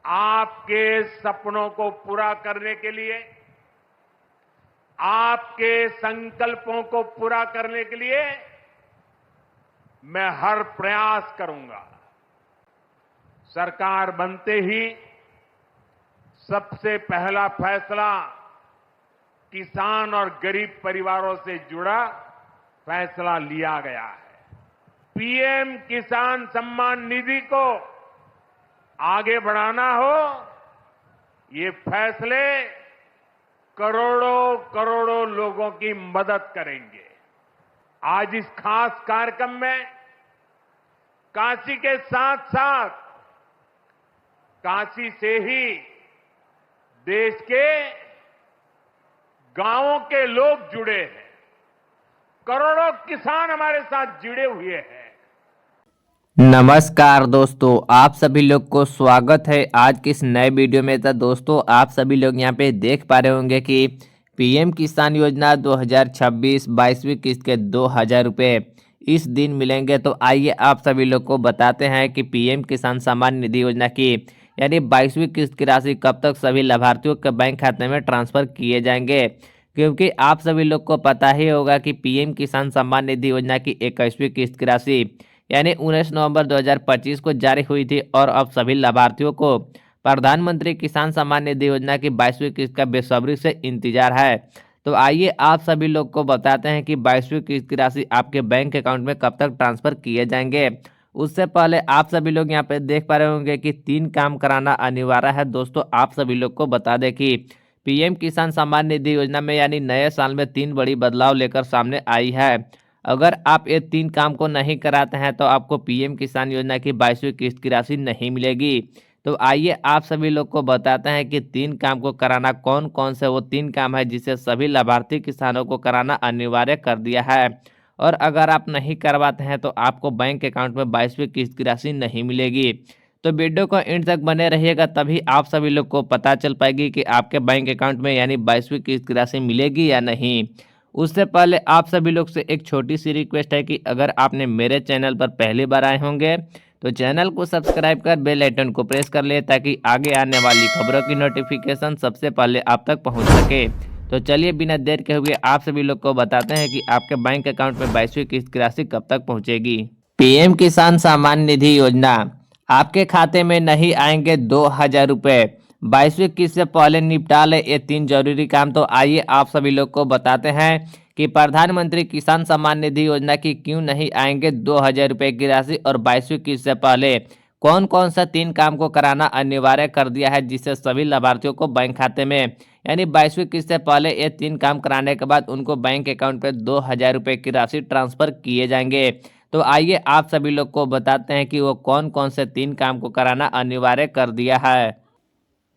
आपके सपनों को पूरा करने के लिए, आपके संकल्पों को पूरा करने के लिए मैं हर प्रयास करूंगा। सरकार बनते ही सबसे पहला फैसला किसान और गरीब परिवारों से जुड़ा फैसला लिया गया है। पीएम किसान सम्मान निधि को आगे बढ़ाना हो, ये फैसले करोड़ों करोड़ों लोगों की मदद करेंगे। आज इस खास कार्यक्रम में काशी के साथ साथ काशी से ही देश के गांवों के लोग जुड़े हैं। करोड़ों किसान हमारे साथ जुड़े हुए हैं। नमस्कार दोस्तों, आप सभी लोग को स्वागत है आज की इस नए वीडियो में। तो दोस्तों, आप सभी लोग यहां पे देख पा रहे होंगे कि पीएम किसान योजना 2026 22वीं किस्त के 2000 रुपये इस दिन मिलेंगे। तो आइए आप सभी लोग को बताते हैं कि पीएम किसान सम्मान निधि योजना की यानी 22वीं किस्त की राशि कब तक सभी लाभार्थियों के बैंक खाते में ट्रांसफर किए जाएंगे। क्योंकि आप सभी लोग को पता ही होगा कि पीएम किसान सम्मान निधि योजना की 21वीं किस्त की राशि यानी 19 नवंबर 2025 को जारी हुई थी और अब सभी लाभार्थियों को प्रधानमंत्री किसान सम्मान निधि योजना की 22वीं किस्त का बेसब्री से इंतजार है। तो आइए आप सभी लोग को बताते हैं कि 22वीं किस्त की राशि आपके बैंक अकाउंट में कब तक ट्रांसफर किए जाएंगे। उससे पहले आप सभी लोग यहाँ पे देख पा रहे होंगे कि 3 काम कराना अनिवार्य है। दोस्तों, आप सभी लोग को बता दें कि पीएम किसान सम्मान निधि योजना में यानी नए साल में 3 बड़ी बदलाव लेकर सामने आई है। अगर आप ये 3 काम को नहीं कराते हैं तो आपको पीएम किसान योजना की 22वीं किस्त की राशि नहीं मिलेगी। तो आइए आप सभी लोग को बताते हैं कि 3 काम को कराना कौन कौन से वो 3 काम है जिसे सभी लाभार्थी किसानों को कराना अनिवार्य कर दिया है। और अगर आप नहीं करवाते हैं तो आपको बैंक अकाउंट में 22वीं किस्त की राशि नहीं मिलेगी। तो वीडियो को एंड तक बने रहिएगा, तभी आप सभी लोग को पता चल पाएगी कि आपके बैंक अकाउंट में यानी 22वीं किस्त की राशि मिलेगी या नहीं। उससे पहले आप सभी लोग से एक छोटी सी रिक्वेस्ट है कि अगर आपने मेरे चैनल पर पहली बार आए होंगे तो चैनल को सब्सक्राइब कर बेल आइकन को प्रेस कर ले ताकि आगे आने वाली खबरों की नोटिफिकेशन सबसे पहले आप तक पहुंच सके। तो चलिए बिना देर के हुए आप सभी लोग को बताते हैं कि आपके बैंक अकाउंट में 22वीं किस्त की राशि कब तक पहुंचेगी। पीएम किसान सम्मान निधि योजना आपके खाते में नहीं आएंगे 2000 रुपये। 22वीं किस्त से पहले निपटा ले ये 3 जरूरी काम। तो आइए आप सभी लोग को बताते हैं कि प्रधानमंत्री किसान सम्मान निधि योजना की क्यों नहीं आएंगे 2000 रुपये की राशि और 22वीं किस्त से पहले कौन कौन सा 3 काम को कराना अनिवार्य कर दिया है जिससे सभी लाभार्थियों को बैंक खाते में यानी 22वीं किस्त से पहले ये 3 काम कराने के बाद उनको बैंक अकाउंट पे 2000 रुपये की राशि ट्रांसफर किए जाएंगे। तो आइए आप सभी लोग को बताते हैं कि वो कौन कौन से 3 काम को कराना अनिवार्य कर दिया है।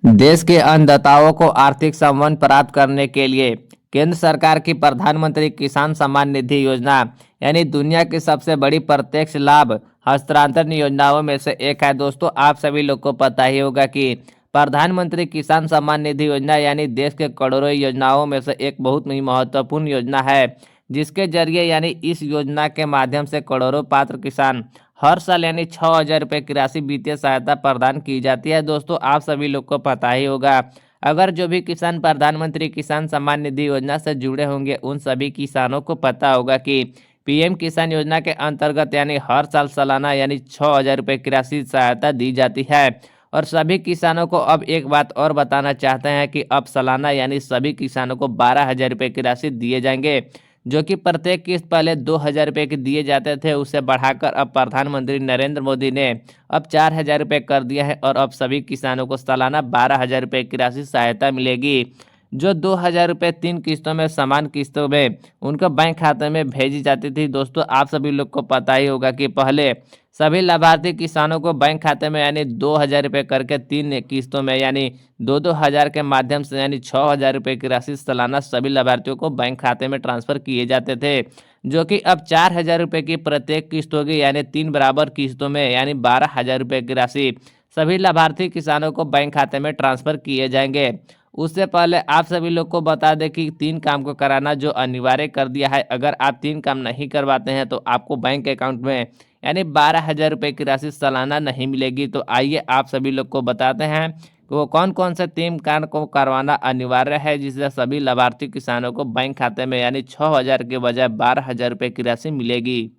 देश के अन्नदाताओं को आर्थिक सम्मान प्राप्त करने के लिए केंद्र सरकार की प्रधानमंत्री किसान सम्मान निधि योजना यानी दुनिया की सबसे बड़ी प्रत्यक्ष लाभ हस्तांतरण योजनाओं में से एक है। दोस्तों, आप सभी लोग को पता ही होगा कि प्रधानमंत्री किसान सम्मान निधि योजना यानी देश के करोड़ों योजनाओं में से एक बहुत ही महत्वपूर्ण योजना है, जिसके जरिए यानी इस योजना के माध्यम से करोड़ों पात्र किसान हर साल यानी 6000 रुपये की राशि वित्तीय सहायता प्रदान की जाती है। दोस्तों, आप सभी लोग को पता ही होगा, अगर जो भी किसान प्रधानमंत्री किसान सम्मान निधि योजना से जुड़े होंगे उन सभी किसानों को पता होगा कि पीएम किसान योजना के अंतर्गत यानी हर साल सालाना यानी 6000 रुपये की राशि सहायता दी जाती है। और सभी किसानों को अब एक बात और बताना चाहते हैं कि अब सालाना यानी सभी किसानों को 12000 रुपये की राशि दिए जाएंगे, जो कि प्रत्येक किस्त पहले 2000 रुपये के दिए जाते थे, उसे बढ़ाकर अब प्रधानमंत्री नरेंद्र मोदी ने अब 4000 रुपये कर दिया है और अब सभी किसानों को सालाना 12000 रुपये की राशि सहायता मिलेगी, जो 2000 रुपये 3 किस्तों में समान किस्तों में उनको बैंक खाते में भेजी जाती थी। दोस्तों, आप सभी लोग को पता ही होगा कि पहले सभी लाभार्थी किसानों को बैंक खाते में यानी 2000 रुपये करके 3 किस्तों में यानी 2-2 हजार के माध्यम से यानी 6000 रुपये की राशि सालाना सभी लाभार्थियों को बैंक खाते में ट्रांसफर किए जाते थे, जो कि अब 4000 रुपये की प्रत्येक किस्त होगी यानी 3 बराबर किस्तों में यानी 12000 रुपये की राशि सभी लाभार्थी किसानों को बैंक खाते में ट्रांसफर किए जाएंगे। उससे पहले आप सभी लोग को बता दें कि 3 काम को कराना जो अनिवार्य कर दिया है। अगर आप 3 काम नहीं करवाते हैं तो आपको बैंक अकाउंट में यानी 12,000 रुपये की राशि सालाना नहीं मिलेगी। तो आइए आप सभी लोग को बताते हैं कि वो कौन कौन से 3 कार्य को करवाना अनिवार्य है जिससे सभी लाभार्थी किसानों को बैंक खाते में यानी 6,000 के बजाय 12,000 रुपये की राशि मिलेगी।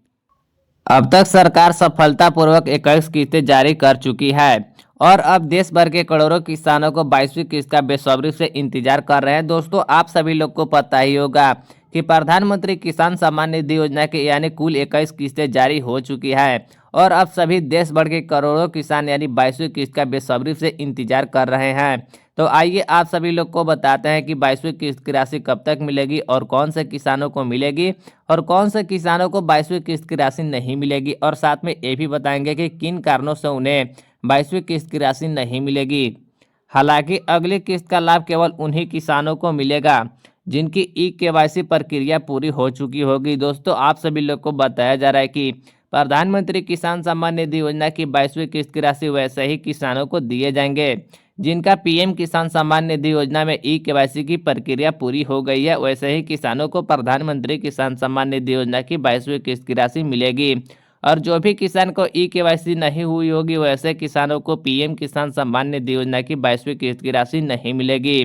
अब तक सरकार सफलतापूर्वक 21 किस्तें जारी कर चुकी है और अब देश भर के करोड़ों किसानों को 22वीं किस्त का बेसब्री से इंतजार कर रहे हैं। दोस्तों आप सभी लोग को पता ही होगा कि प्रधानमंत्री किसान सम्मान निधि योजना के यानी कुल 21 किस्तें जारी हो चुकी है और अब सभी देश भर के करोड़ों किसान यानी 22वीं किस्त का बेसब्री से इंतजार कर रहे हैं। तो आइए आप सभी लोग को बताते हैं कि 22वीं किस्त की राशि कब तक मिलेगी और कौन से किसानों को मिलेगी और कौन से किसानों को 22वीं किस्त की राशि नहीं मिलेगी, और साथ में ये भी बताएंगे कि किन कारणों से उन्हें 22वीं किस्त की राशि नहीं मिलेगी। हालांकि अगली किस्त का लाभ केवल उन्हीं किसानों को मिलेगा जिनकी ई-केवाईसी प्रक्रिया पूरी हो चुकी होगी। दोस्तों आप सभी लोग को बताया जा रहा है कि प्रधानमंत्री किसान सम्मान निधि योजना की 22वीं किस्त की राशि वैसे ही किसानों को दिए जाएंगे जिनका पीएम किसान सम्मान निधि योजना में ई-केवाईसी की प्रक्रिया पूरी हो गई है। वैसे ही किसानों को प्रधानमंत्री किसान सम्मान निधि योजना की 22वीं किस्त की राशि मिलेगी और जो भी किसान को ई-केवाईसी नहीं हुई होगी वैसे किसानों को पीएम किसान सम्मान निधि योजना की 22वीं किस्त की राशि नहीं मिलेगी।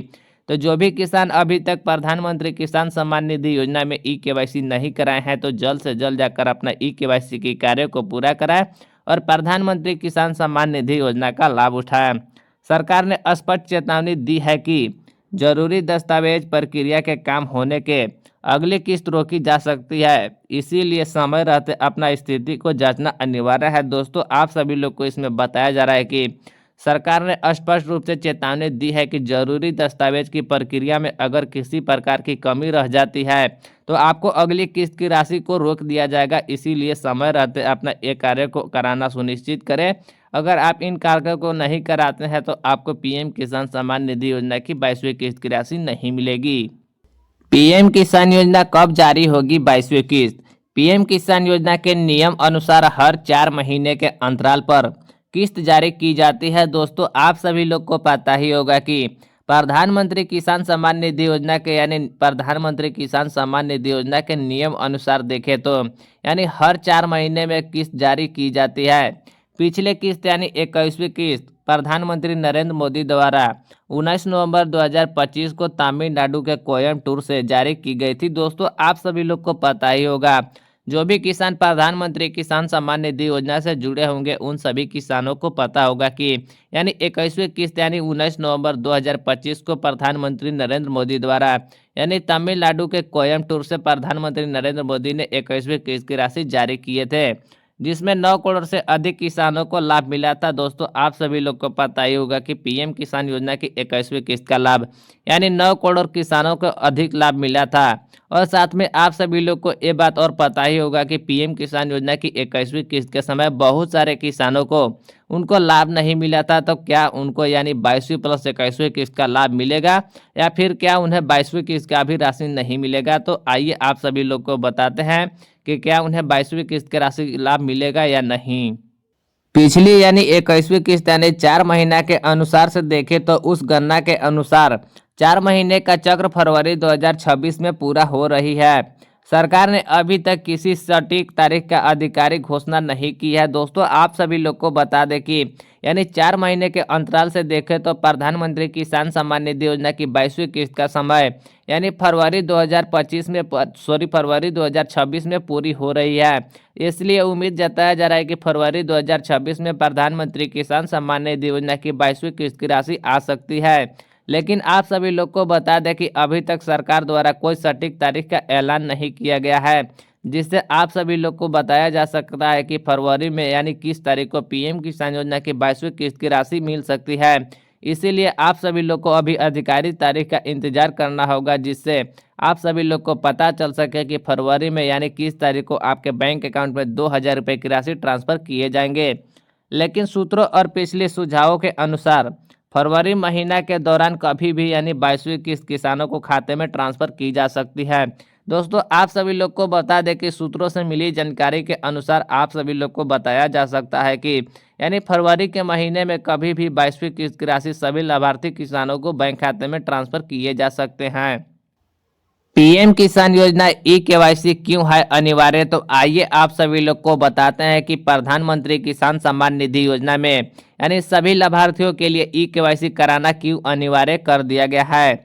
तो जो भी किसान अभी तक प्रधानमंत्री किसान सम्मान निधि योजना में ई-केवाईसी नहीं कराए हैं तो जल्द से जल्द जाकर अपना ई-केवाईसी के कार्य को पूरा कराएं और प्रधानमंत्री किसान सम्मान निधि योजना का लाभ उठाएं। सरकार ने स्पष्ट चेतावनी दी है कि जरूरी दस्तावेज प्रक्रिया के काम होने के अगली किस्त रोकी जा सकती है, इसीलिए समय रहते अपना स्थिति को जांचना अनिवार्य है। दोस्तों आप सभी लोग को इसमें बताया जा रहा है कि सरकार ने स्पष्ट रूप से चेतावनी दी है कि जरूरी दस्तावेज की प्रक्रिया में अगर किसी प्रकार की कमी रह जाती है तो आपको अगली किस्त की राशि को रोक दिया जाएगा, इसीलिए समय रहते अपना ये कार्य को कराना सुनिश्चित करें। अगर आप इन कार्यों को नहीं कराते हैं तो आपको पीएम किसान सम्मान निधि योजना की 22वीं किस्त की राशि नहीं मिलेगी। पीएम किसान योजना कब जारी होगी 22वीं किस्त? पीएम किसान योजना के नियम अनुसार हर 4 महीने के अंतराल पर किस्त जारी की जाती है। दोस्तों आप सभी लोग को पता ही होगा कि प्रधानमंत्री किसान सम्मान निधि योजना के यानी प्रधानमंत्री किसान सम्मान निधि योजना के नियम अनुसार देखें तो यानी हर 4 महीने में किस्त जारी की जाती है। पिछले किस्त यानी 21वीं किस्त प्रधानमंत्री नरेंद्र मोदी द्वारा 19 नवंबर 2025 को तमिलनाडु के कोयम्बटूर से जारी की गई थी। दोस्तों आप सभी लोग को पता ही होगा जो भी किसान प्रधानमंत्री किसान सम्मान निधि योजना से जुड़े होंगे उन सभी किसानों को पता होगा कि यानी 21वीं किस्त यानी 19 नवंबर 2025 को प्रधानमंत्री नरेंद्र मोदी द्वारा यानी तमिलनाडु के कोयम्बटूर से प्रधानमंत्री नरेंद्र मोदी ने 21वीं किस्त की राशि जारी किए थे जिसमें 9 करोड़ से अधिक किसानों को लाभ मिला था। दोस्तों आप सभी लोग को पता ही होगा कि पीएम किसान योजना की 21वीं किस्त का लाभ यानी 9 करोड़ किसानों को अधिक लाभ मिला था और साथ में आप सभी लोग को ये बात और पता ही होगा कि पीएम किसान योजना की 21वीं किस्त के समय बहुत सारे किसानों को उनको लाभ नहीं मिला था। तो क्या उनको यानी 22वीं प्लस 21वीं किस्त का लाभ मिलेगा या फिर क्या उन्हें 22वीं किस्त का भी राशि नहीं मिलेगा? तो आइए आप सभी लोग को बताते हैं कि क्या उन्हें 22वीं किस्त की राशि लाभ मिलेगा या नहीं। पिछली यानी 21वीं किस्त यानी 4 महीना के अनुसार से देखें तो उस गणना के अनुसार 4 महीने का चक्र फरवरी 2026 में पूरा हो रही है। सरकार ने अभी तक किसी सटीक तारीख का आधिकारिक घोषणा नहीं की है। दोस्तों आप सभी लोग को बता दें कि यानी 4 महीने के अंतराल से देखें तो प्रधानमंत्री किसान सम्मान निधि योजना की 22वीं किस्त का समय यानी फरवरी 2026 में पूरी हो रही है। इसलिए उम्मीद जताया जा रहा है कि फरवरी 2026 में प्रधानमंत्री किसान सम्मान निधि योजना की 22वीं किस्त की राशि आ सकती है। लेकिन आप सभी लोग को बता दें कि अभी तक सरकार द्वारा कोई सटीक तारीख का ऐलान नहीं किया गया है, जिससे आप सभी लोग को बताया जा सकता है कि फरवरी में यानी किस तारीख को पीएम किसान योजना की 22वीं किस्त की राशि मिल सकती है। इसीलिए आप सभी लोग को अभी आधिकारिक तारीख का इंतजार करना होगा, जिससे आप सभी लोग को पता चल सके कि फरवरी में यानी किस तारीख को आपके बैंक अकाउंट में 2,000 रुपये की राशि ट्रांसफर किए जाएंगे। लेकिन सूत्रों और पिछले सुझावों के अनुसार फरवरी महीना के दौरान कभी भी यानी 22वीं किस्त किसानों को खाते में ट्रांसफर की जा सकती है। दोस्तों आप सभी लोग को बता दें कि सूत्रों से मिली जानकारी के अनुसार आप सभी लोग को बताया जा सकता है कि यानी फरवरी के महीने में कभी भी 22वीं किस्त की राशि सभी लाभार्थी किसानों को बैंक खाते में ट्रांसफर किए जा सकते हैं। पीएम किसान योजना ई केवाईसी क्यों है अनिवार्य, तो आइए आप सभी लोग को बताते हैं कि प्रधानमंत्री किसान सम्मान निधि योजना में यानी सभी लाभार्थियों के लिए ई केवाईसी कराना क्यों अनिवार्य कर दिया गया है।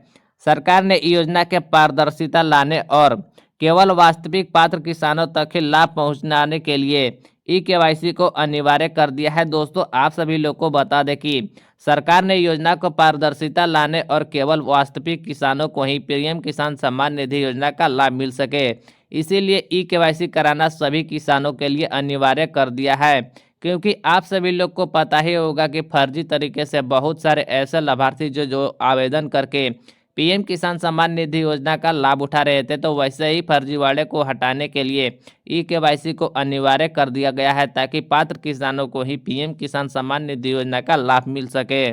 सरकार ने योजना के पारदर्शिता लाने और केवल वास्तविक पात्र किसानों तक ही लाभ पहुंचाने के लिए ई केवाईसी को अनिवार्य कर दिया है। दोस्तों, आप सभी लोग को बता दें कि सरकार ने योजना को पारदर्शिता लाने और केवल वास्तविक किसानों को ही पीएम किसान सम्मान निधि योजना का लाभ मिल सके, इसीलिए ई केवाईसी कराना सभी किसानों के लिए अनिवार्य कर दिया है। क्योंकि आप सभी लोग को पता ही होगा कि फर्जी तरीके से बहुत सारे ऐसे लाभार्थी जो आवेदन करके पीएम किसान सम्मान निधि योजना का लाभ उठा रहे थे, तो वैसे ही फर्जीवाड़े को हटाने के लिए ई केवाईसी को अनिवार्य कर दिया गया है, ताकि पात्र किसानों को ही पीएम किसान सम्मान निधि योजना का लाभ मिल सके।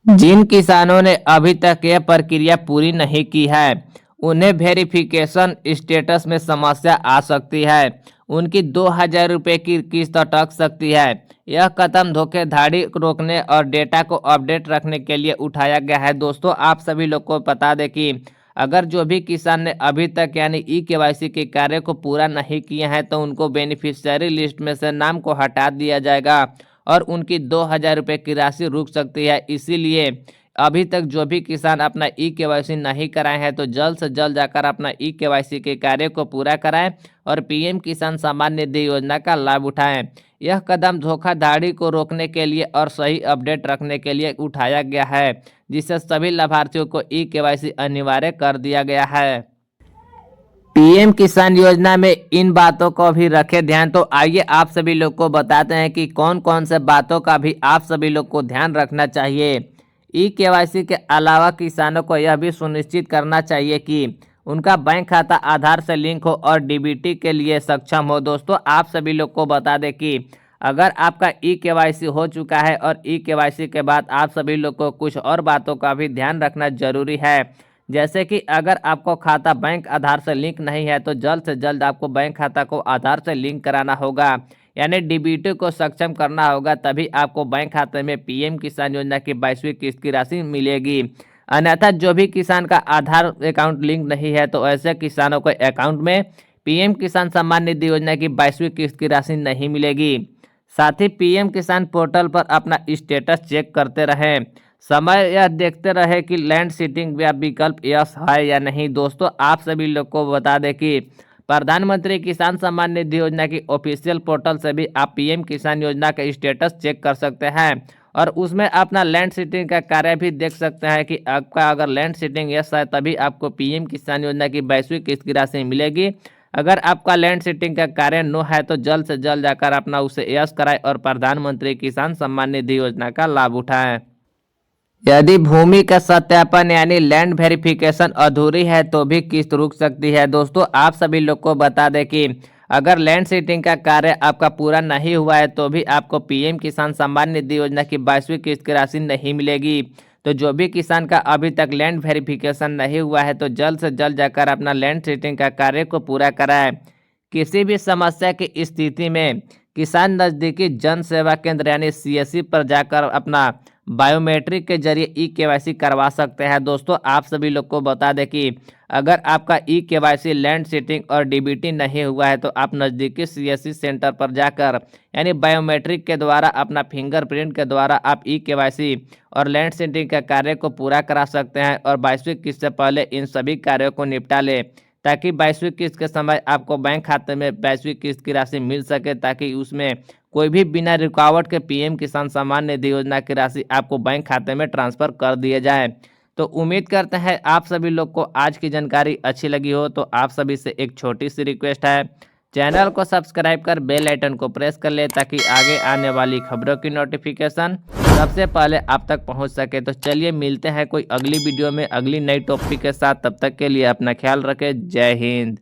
जिन किसानों ने अभी तक यह प्रक्रिया पूरी नहीं की है, उन्हें वेरिफिकेशन स्टेटस में समस्या आ सकती है। उनकी 2000 रुपये की किस्त अटक सकती है। यह कदम धोखाधड़ी रोकने और डेटा को अपडेट रखने के लिए उठाया गया है। दोस्तों, आप सभी लोग को बता दें कि अगर जो भी किसान ने अभी तक यानी ई केवाईसी के कार्य को पूरा नहीं किया है, तो उनको बेनिफिशियरी लिस्ट में से नाम को हटा दिया जाएगा और उनकी 2000 रुपये की राशि रुक सकती है। इसीलिए अभी तक जो भी किसान अपना ई केवाईसी नहीं कराए हैं, तो जल्द से जल्द जाकर अपना ई केवाईसी के कार्य को पूरा कराएं और पीएम किसान सम्मान निधि योजना का लाभ उठाएं। यह कदम धोखाधड़ी को रोकने के लिए और सही अपडेट रखने के लिए उठाया गया है, जिससे सभी लाभार्थियों को ई केवाईसी अनिवार्य कर दिया गया है। पीएम किसान योजना में इन बातों को भी रखे ध्यान। तो आइए आप सभी लोग को बताते हैं कि कौन कौन से बातों का भी आप सभी लोग को ध्यान रखना चाहिए। ई केवाईसी के अलावा किसानों को यह भी सुनिश्चित करना चाहिए कि उनका बैंक खाता आधार से लिंक हो और डीबीटी के लिए सक्षम हो। दोस्तों, आप सभी लोग को बता दें कि अगर आपका ई केवाईसी हो चुका है और ई केवाईसी के बाद आप सभी लोग को कुछ और बातों का भी ध्यान रखना जरूरी है। जैसे कि अगर आपको खाता बैंक आधार से लिंक नहीं है, तो जल्द से जल्द आपको बैंक खाता को आधार से लिंक कराना होगा, यानी डीबीटी को सक्षम करना होगा, तभी आपको बैंक खाते में पीएम किसान योजना की 22वीं किस्त की राशि मिलेगी। अन्यथा जो भी किसान का आधार अकाउंट लिंक नहीं है, तो ऐसे किसानों को अकाउंट में पीएम किसान सम्मान निधि योजना की 22वीं किस्त की राशि नहीं मिलेगी। साथ ही पीएम किसान पोर्टल पर अपना स्टेटस चेक करते रहें। समय यह देखते रहे कि लैंड सीटिंग या विकल्प यस है या नहीं। दोस्तों, आप सभी लोग को बता दें कि प्रधानमंत्री किसान सम्मान निधि योजना की ऑफिशियल पोर्टल से भी आप पीएम किसान योजना का स्टेटस चेक कर सकते हैं और उसमें अपना लैंड सीटिंग का कार्य भी देख सकते हैं कि आपका अगर लैंड सीटिंग यस है, तभी आपको पीएम किसान योजना की 22वीं किस्त की राशि मिलेगी। अगर आपका लैंड सीटिंग का कार्य नो है, तो जल्द से जल्द जाकर अपना उसे यस कराएं और प्रधानमंत्री किसान सम्मान निधि योजना का लाभ उठाएं। यदि भूमि का सत्यापन यानी लैंड वेरिफिकेशन अधूरी है, तो भी किस्त रुक सकती है। दोस्तों, आप सभी लोग को बता दें कि अगर लैंड सीटिंग का कार्य आपका पूरा नहीं हुआ है, तो भी आपको पीएम किसान सम्मान निधि योजना की 22वीं किस्त की राशि नहीं मिलेगी। तो जो भी किसान का अभी तक लैंड वेरिफिकेशन नहीं हुआ है, तो जल्द से जल्द जाकर अपना लैंड सीटिंग का कार्य को पूरा कराएं। किसी भी समस्या की स्थिति में किसान नज़दीकी जन सेवा केंद्र यानी सीएससी पर जाकर अपना बायोमेट्रिक के जरिए ई केवाईसी करवा सकते हैं। दोस्तों, आप सभी लोग को बता दें कि अगर आपका ई केवाईसी लैंड सीटिंग और डीबीटी नहीं हुआ है, तो आप नज़दीकी सीएससी सेंटर पर जाकर यानी बायोमेट्रिक के द्वारा अपना फिंगरप्रिंट के द्वारा आप ई केवाईसी और लैंड सीटिंग के कार्य को पूरा करा सकते हैं और 22वीं किस्त से पहले इन सभी कार्यों को निपटा ले, ताकि 22वीं किस्त के समय आपको बैंक खाते में 22वीं किस्त की राशि मिल सके, ताकि उसमें कोई भी बिना रुकावट के पीएम किसान सम्मान निधि योजना की राशि आपको बैंक खाते में ट्रांसफर कर दिए जाए। तो उम्मीद करते हैं आप सभी लोग को आज की जानकारी अच्छी लगी हो। तो आप सभी से एक छोटी सी रिक्वेस्ट है, चैनल को सब्सक्राइब कर बेल आइकन को प्रेस कर ले, ताकि आगे आने वाली खबरों की नोटिफिकेशन सबसे पहले आप तक पहुंच सके। तो चलिए मिलते हैं कोई अगली वीडियो में अगली नई टॉपिक के साथ। तब तक के लिए अपना ख्याल रखें। जय हिंद।